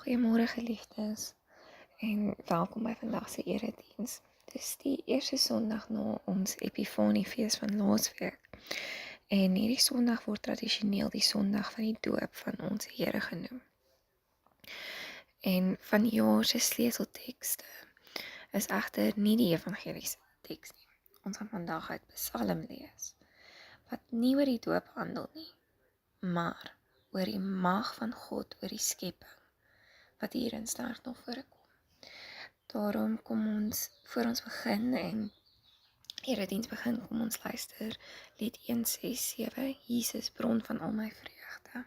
Goeiemôre geliefdes en welkom by vandag se erediens. Dis die eerste Sondag na ons Epifaniefees van laasweek. En hierdie Sondag word tradisioneel die Sondag van die doop van ons Here genoem. En van die jaar se sleuteltekste is egter nie die evangeliese teks nie. Ons gaan vandag uit Psalm lees, wat nie oor die doop handel nie, maar oor die mag van God oor die skepping, wat hierin sterk nog voorkom. Daarom kom ons, voor ons begin en erediens begin, kom ons luister lied 167, Jesus bron van al my vreugde.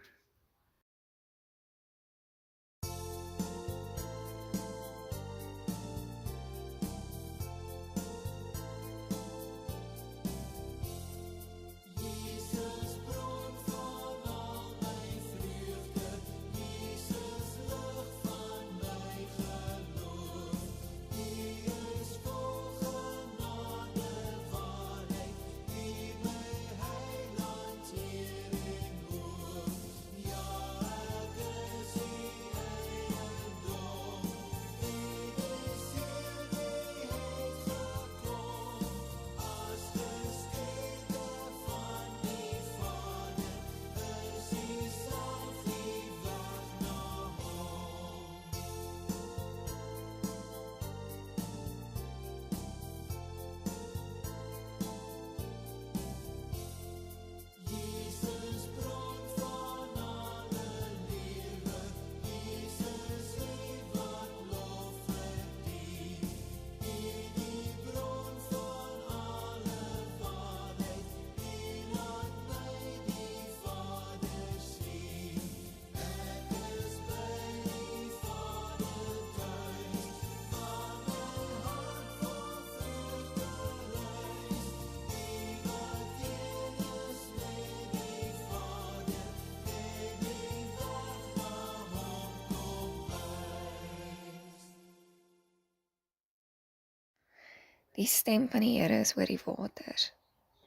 Die stem van die Here is oor die waters.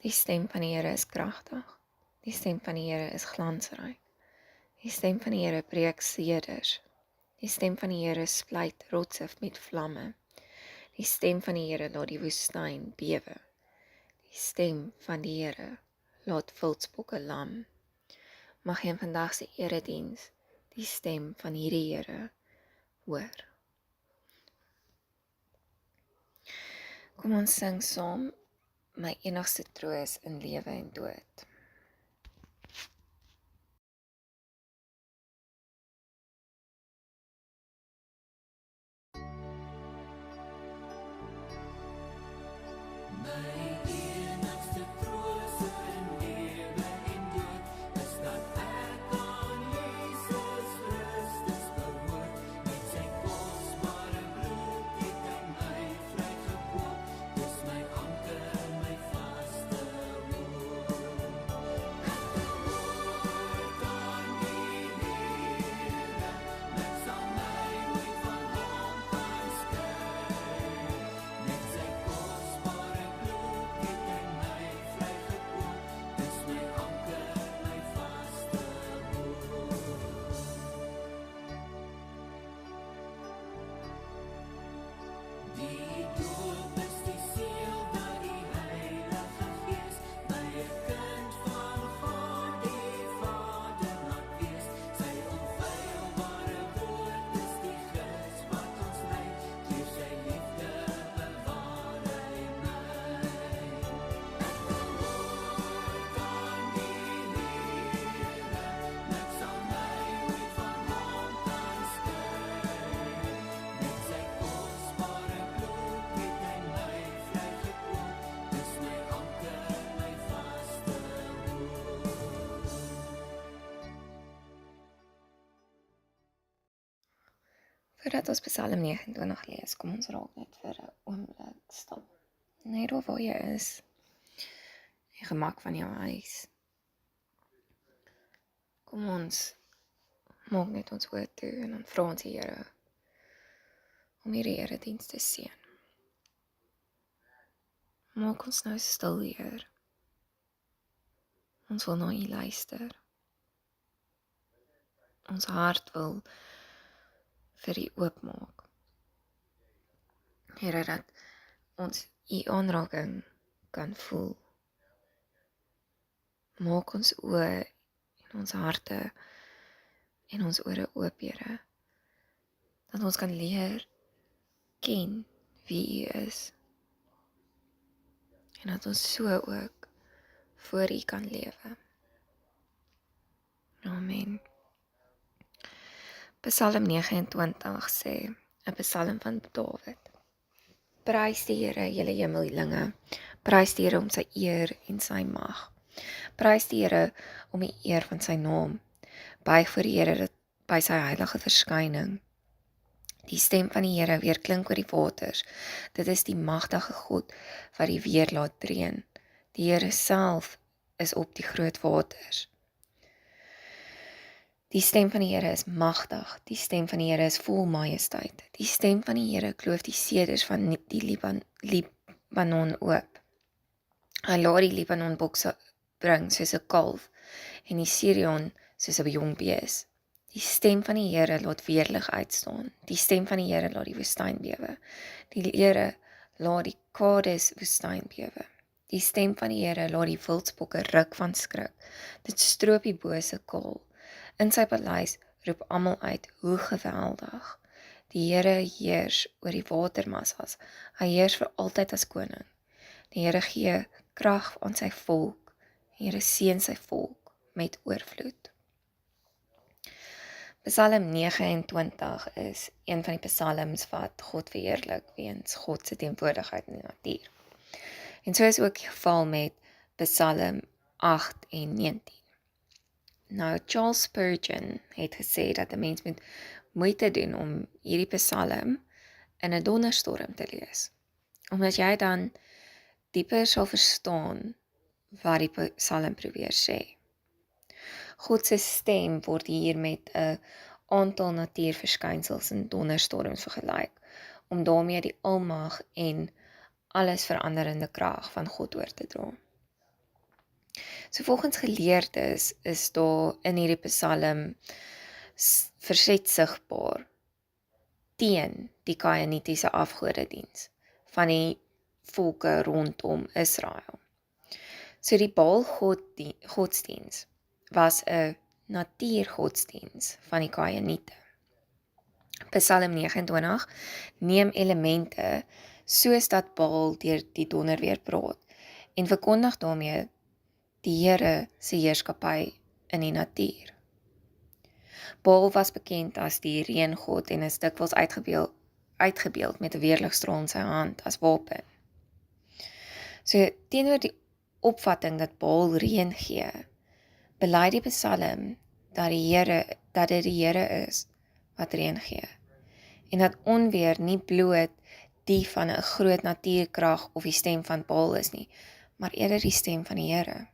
Die stem van die Here is kragtig. Die stem van die Here is glansryk. Die stem van die Here breek seders. Die stem van die Here splyt rotse met vlamme. Die stem van die Here laat die woestyn bewe. Die stem van die Here laat wildsbokke lam. Mag jy in vandag se erediens die stem van hierdie Here hoor. Kom ons sing saam, my enigste troos in lewe en dood. Voordat ons Psalm 29 lees, kom ons raak net vir 'n oomblik stil. Net daar waar jy is, die gemak van jou huis. Kom ons maak net ons oë toe en dan vra ons die Here om hierdie erediens te seën. Maak ons nou stil, Heer. Ons wil na U luister. Ons hart wil vir U oopmaak. Here, dat ons U aanraking kan voel. Maak ons oë en ons harte en ons ore oop, Here, dat ons kan leer ken wie U is en dat ons so ook voor U kan lewe. Amen. Psalm 29 sê, 'n psalm van Dawid. Prys die Here, julle hemellinge. Prys die Here om sy eer en sy mag. Prys die Here om die eer van sy naam. Buig voor die Here by sy heilige verskyning. Die stem van die Here weer klink oor die waters. Dit is die magtige God wat die weer laat reën. Die Here self is op die groot waters. Die stem van die Here is magtig. Die stem van die Here is vol majesteit. Die stem van die Here kloof die seders van die Libanon oop. Hy laat die Libanon bokse bring soos 'n kalf en die Sirion soos 'n jong bees. Die stem van die Here laat weerlig uitstaan. Die stem van die Here laat die woestyn bewe. Die Here laat die Kades woestyn bewe. Die stem van die Here laat die wildsbokke ruk van skrik. Dit stroop die bose kaal. In sy paleis roep almal uit, hoe geweldig. Die Here heers oor die watermassas. Hy heers vir altyd as koning. Die Here gee krag aan sy volk. Die Here seën sy volk met oorvloed. Psalm 29 is een van die psalms wat God verheerlik weens God se teenwoordigheid in die natuur. En so is ook die geval met Psalm 8 en 19. Nou, Charles Spurgeon het gesê dat 'n mens moet moeite doen om hierdie psalm in 'n donderstorm te lees. Omdat jy dan dieper sal verstaan wat die psalm probeer sê. God se stem word hier met 'n aantal natuurverskynsels en donderstorms vergelyk, om daarmee die almag en alles veranderende krag van God oor te dra. So volgens geleerdes is daar in hierdie psalm verset sigbaar teen die Kainitiese afgodediens van die volke rondom Israel. So die Baal godsdiens was 'n natuurgodsdiens van die Kainiete. Psalm 29 neem elemente soos dat Baal deur die donder weer praat en verkondig daarmee die Here se heerskappy in die natuur. Baal was bekend as die reëngod en is dikwels uitgebeeld met 'n weerligstraal in sy hand as wapen. So teenoor die opvatting dat Baal reën gee, bely die psalm dat dit die Here is wat reën gee en dat onweer nie bloot die van 'n groot natuurkrag of die stem van Baal is nie, maar eerder die stem van die Here.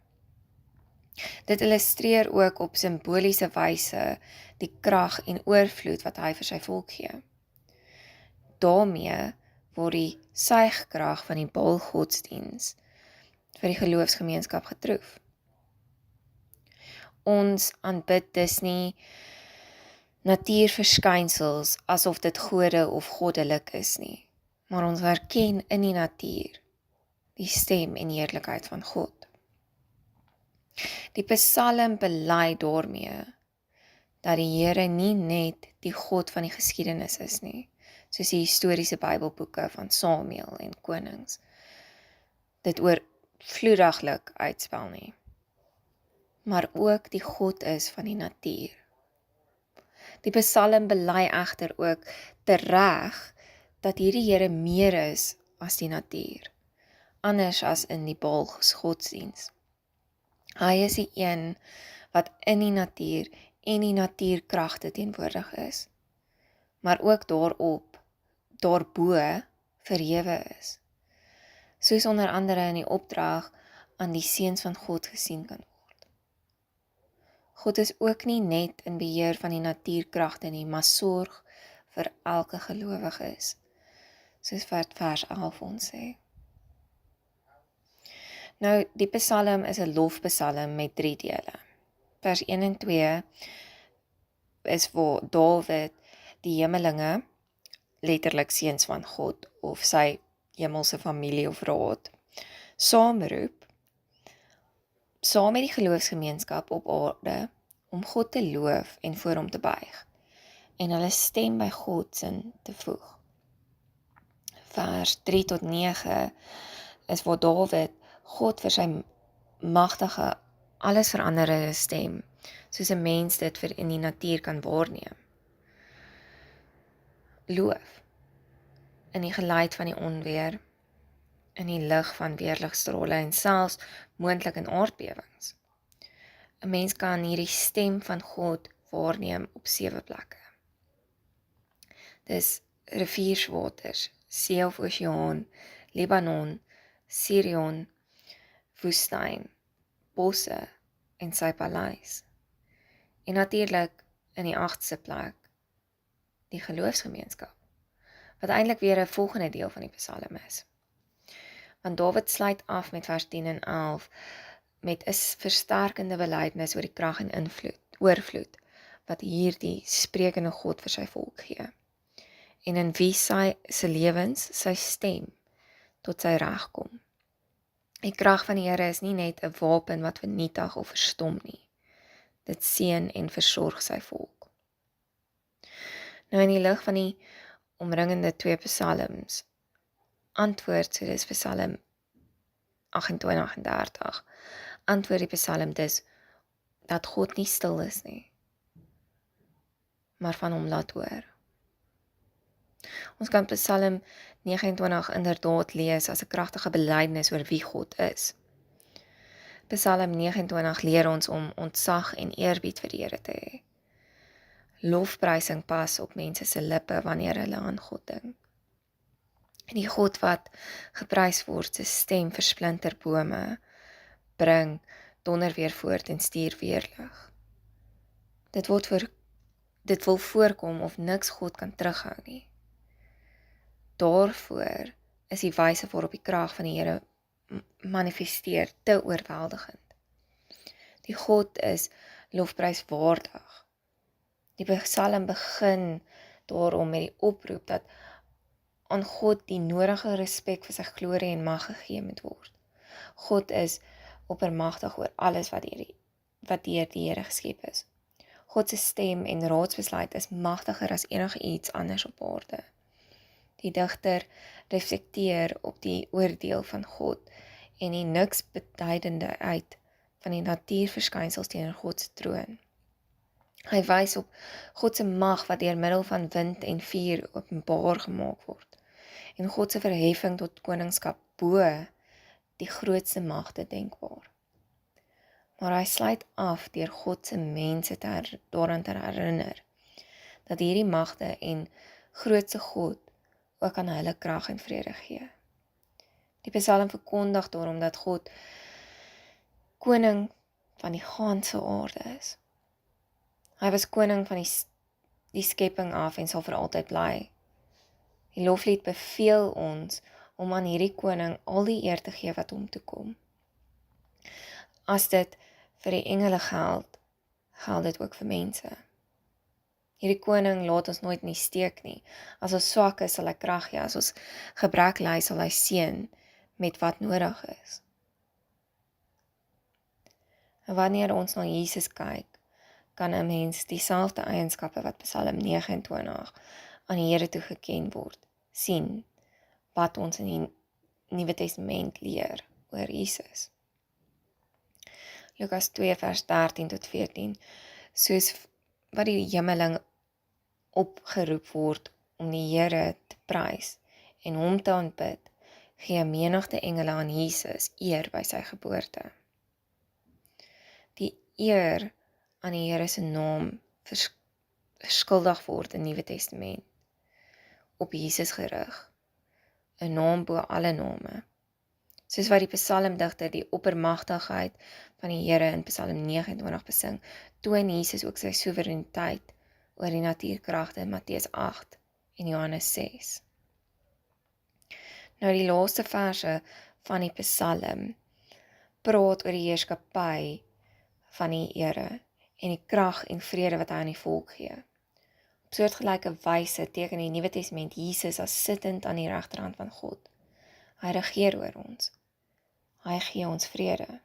Dit illustreer ook op simboliese wyse die krag en oorvloed wat hy vir sy volk gee. Daarmee word die suigkrag van die Baal godsdiens vir die geloofsgemeenskap getroef. Ons aanbid dus nie natuurverskynsels asof dit gode of goddelik is nie, maar ons herken in die natuur die stem en heerlikheid van God. Die psalm bely daarmee dat die Here nie net die God van die geskiedenis is nie, soos die historiese Bybelboeke van Samuel en konings dit oorvloediglik uitspel nie, maar ook die God is van die natuur. Die psalm bely egter ook tereg dat hierdie Here meer is as die natuur, anders as in die Baal godsdiens. Hy is die een wat in die natuur en die natuurkragte teenwoordig is, maar ook daarbo verhewe is, soos onder andere in die opdrag aan die seuns van God gesien kan word. God is ook nie net in beheer van die natuurkragte nie, maar sorg vir elke gelowige is, soos wat vers 11 ons sê. Nou, die psalm is 'n lofpsalm met 3 dele. Vers 1 en 2 is waar Dawid die hemelinge, letterlik seuns van God, of sy hemelse familie of raad, saamroep, saam met die geloofsgemeenskap op aarde, om God te loof en voor hom te buig, en hulle stem by God sin te voeg. Vers 3 tot 9 is waar Dawid God vir sy magtige, alles veranderende stem, soos 'n mens dit vir in die natuur kan waarneem, loof, in die geluid van die onweer, in die lig van weerligstrale en selfs moontlik in aardbewings. 'n Mens kan hierdie stem van God waarneem op 7 plekke. Dis rivierswaters, see of oseaan, Libanon, Sirion, woestyn, bosse en sy paleis. En natuurlik in die 8ste plek, die geloofsgemeenskap, wat eintlik weer 'n volgende deel van die Psalm is. Want Dawid sluit af met vers 10 en 11 met 'n versterkende belydenis oor die krag en oorvloed wat hierdie sprekende God vir sy volk gee. En in wie se lewens sy stem tot sy reg kom. Die krag van die Here is nie net 'n wapen wat vernietig of verstom nie. Dit seën en versorg sy volk. Nou in die lig van die omringende 2 psalms, antwoord, so dis Psalm 28 en 30, antwoord die Psalm dus, dat God nie stil is nie, maar van hom laat hoor. Ons kan Psalm 29 inderdaad lees as 'n kragtige belydenis oor wie God is. Psalm 29 leer ons om ontzag en eerbied vir die Here te hê. Lofprysing pas op mense se lippe wanneer hulle aan God dink. En die God wat geprys word, se stem versplinter bome, bring donder weer voort en stuur weerlig. Dit wil voorkom of niks God kan terughou nie. Daarvoor is die wyse waarop die krag van die Here manifesteer te oorweldigend. Die God is lofpryswaardig. Die Psalm begin daarom met die oproep dat aan God die nodige respek vir sy glorie en mag gegee moet word. God is oppermagtig oor alles wat deur die Here geskep is. God se stem en raadsbesluit is magtiger as enige iets anders op aarde. Die digter reflekteer op die oordeel van God en die niks beduidende uit van die natuurverskynsels teenoor God se troon. Hy wys op God se mag wat deur middel van wind en vuur openbaar gemaak word, en God se verheffing tot koningskap bo die grootste magte denkbaar. Maar hy sluit af deur God se mense daaraan te herinner dat hierdie magte en grootse God ook aan hulle krag en vrede gee. Die Psalm verkondig daarom dat God koning van die ganse aarde is. Hy was koning van die skepping af en sal vir altyd bly. Die loflied beveel ons om aan hierdie koning al die eer te gee wat hom toekom. As dit vir die engele geld dit ook vir mense. Hierdie koning laat ons nooit in die steek nie. As ons swak is, sal hy krag gee. As ons gebrek ly, sal hy seën met wat nodig is. En wanneer ons na Jesus kyk, kan 'n mens dieselfde eienskappe wat Psalm 29 aan die Here toegeken word, sien wat ons in die Nuwe Testament leer oor Jesus. Lukas 2 vers 13 tot 14, soos wat die hemeling opgeroep word om die Here te prys en hom te aanbid, gee 'n menigte engele aan Jesus eer by sy geboorte. Die eer aan die Here se naam verskuldig word in Nuwe Testament, op Jesus gerig, 'n naam bo alle name. Soos wat die psalmdigter die oppermagtigheid van die Here in Psalm 29 besing, toon Jesus ook sy soewereiniteit oor die natuurkragte in Matteus 8 en Johannes 6. Nou die laaste verse van die Psalm praat oor die heerskappy van die Here en die krag en vrede wat hy aan die volk gee. Op soortgelyke wyse teken die Nuwe Testament Jesus as sittend aan die regterhand van God. Hy regeer oor ons. Hy gee ons vrede.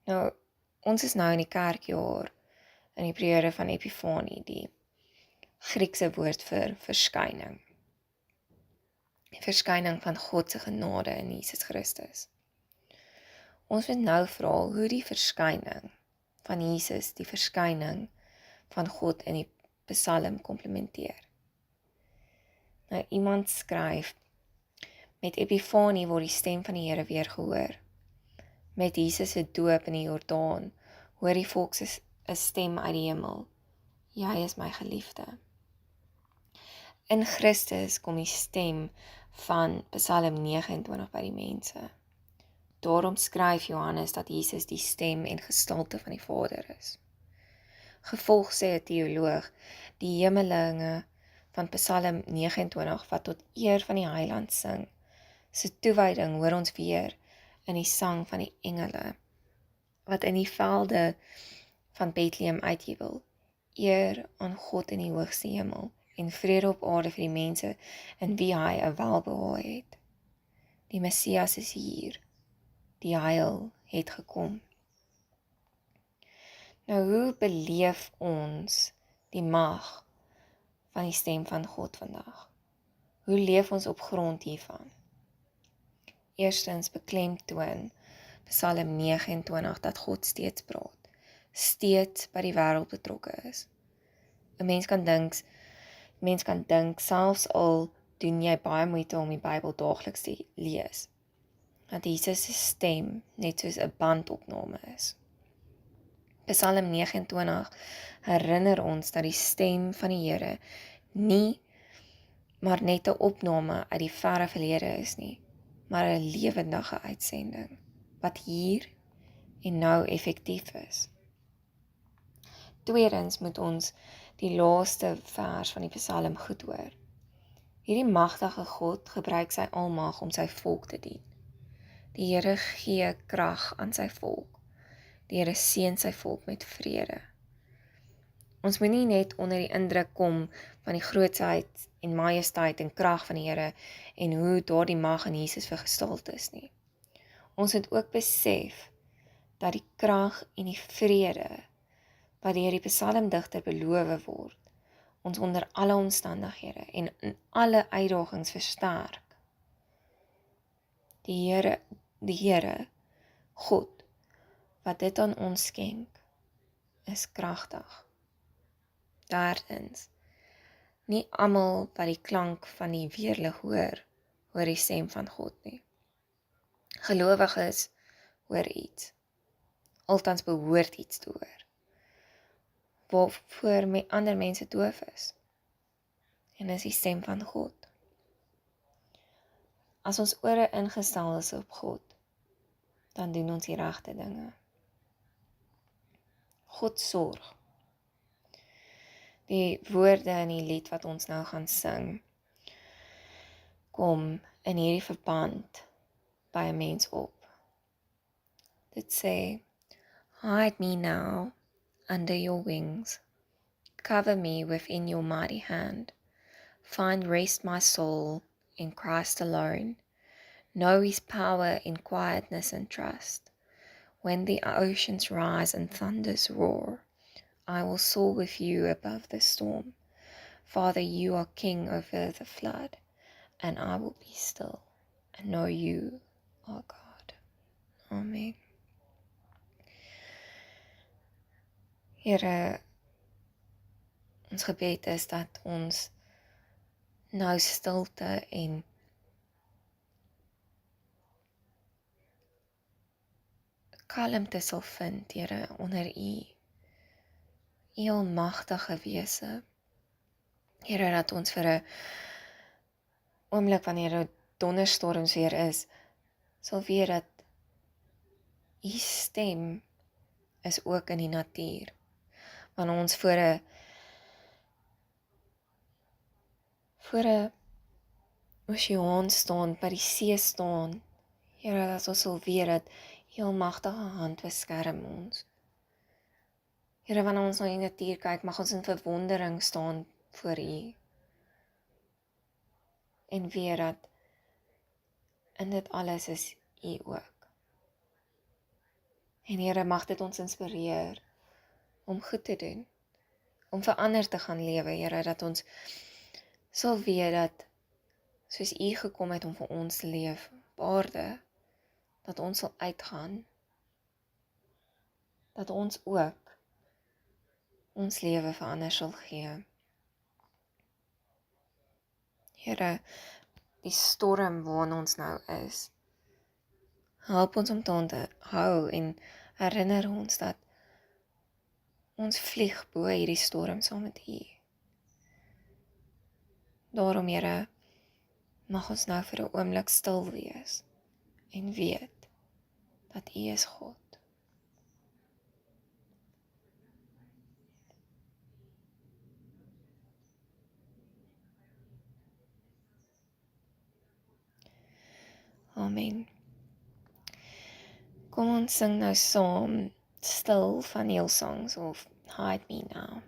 Nou, ons is nou in die kerkjaar, in die periode van Epifanie, die Griekse woord vir verskyning. Die verskyning van God se genade in Jesus Christus. Ons moet nou vra hoe die verskyning van Jesus, die verskyning van God in die Psalm komplementeer. Nou, iemand skryf, met Epifanie word die stem van die Here weer gehoor. Met Jesus se doop in die Jordaan, hoor die volk 'n stem uit die hemel. Jy is my geliefde. In Christus kom die stem van Psalm 29 by die mense. Daarom skryf Johannes dat Jesus die stem en gestalte van die Vader is. Gevolg sê 'n teoloog, die hemelinge van Psalm 29 wat tot eer van die Heiland sing, se toewyding hoor ons weer in die sang van die engele, wat in die velde van Bethlehem uitjubel, eer aan God in die hoogste hemel, en vrede op aarde vir die mense, in wie hy 'n welbehae het. Die Messias is hier, die heil het gekom. Nou, hoe beleef ons die mag van die stem van God vandag? Hoe leef ons op grond hiervan? Eerstens beklemtoon Psalm 29 dat God steeds praat, steeds by die wêreld betrokke is. 'n Mens kan dink, selfs al doen jy baie moeite om die Bybel daagliks te lees, dat Jesus se stem net soos 'n bandopname is. Psalm 29 herinner ons dat die stem van die Here nie maar net 'n opname uit die verre verlede is nie, maar 'n lewendige uitsending, wat hier en nou effektief is. Tweedens moet ons die laaste vers van die Psalm goed hoor. Hierdie magtige God gebruik sy almag om sy volk te dien. Die Here gee krag aan sy volk. Die Here seën sy volk met vrede. Ons moet nie net onder die indruk kom van die grootsheid en majesteit en krag van die Here en hoe daardie mag in Jesus vergestaald is nie. Ons moet ook besef dat die krag en die vrede wat deur die psalmdigter beloof word, ons onder alle omstandighede en in alle uitdagings versterk. Die Here, God, wat dit aan ons skenk, is kragtig. Derdens, nie almal wat die klank van die weerlig hoor die stem van God nie. Gelowiges hoor iets, althans behoort iets te hoor, waarvoor ander mense doof is, en is die stem van God. As ons ore ingestel is op God, dan doen ons die regte dinge. God sorg. Die woorde in die lied wat ons nou gaan sing, kom in hierdie verband by 'n mens op. Dit sê, hide me now under your wings, cover me within your mighty hand, find rest my soul in Christ alone, know his power in quietness and trust. When the oceans rise and thunders roar, I will soar with you above the storm. Father, you are king over the flood, and I will be still and know you are God. Amen. Here, ons gebed is dat ons nou stilte en kalmte sal vind, Here, onder U almagtige wese. Here, dat ons vir 'n oomblik wanneer 'n donderstorms weer is, sal weet dat U stem is ook in die natuur. Wanneer ons voor 'n oseaan staan, by die see staan, Here, dat ons sal weet dat U almagtige hand beskerm ons. Here, wanneer ons na die natuur kyk, mag ons in verwondering staan voor U. En weet dat in dit alles is U ook. En Here, mag dit ons inspireer om goed te doen, om vir ander te gaan lewe, Here, dat ons sal weet dat soos U gekom het om vir ons te leef op aarde, dat ons sal uitgaan, dat ons ook ons lewe vir ander sal gee. Here, die storm waarin ons nou is, help ons om te onthou en herinner ons dat ons vlieg bo hierdie storm saam met U. Daarom, Here, mag ons nou vir 'n oomblik stil wees en weet dat U is God. Amen. Kom ons sing nou saam Stil van Hillsongs of Hide Me Now.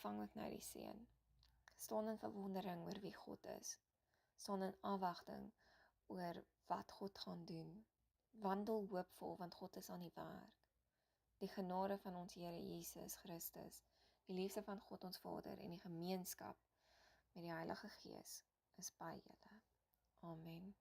Ontvang ek nou die seën. Staan in verwondering oor wie God is. Staan in afwagting oor wat God gaan doen. Wandel hoopvol, want God is aan die werk. Die genade van ons Here Jesus Christus, die liefde van God ons Vader en die gemeenskap met die Heilige Gees is by julle. Amen.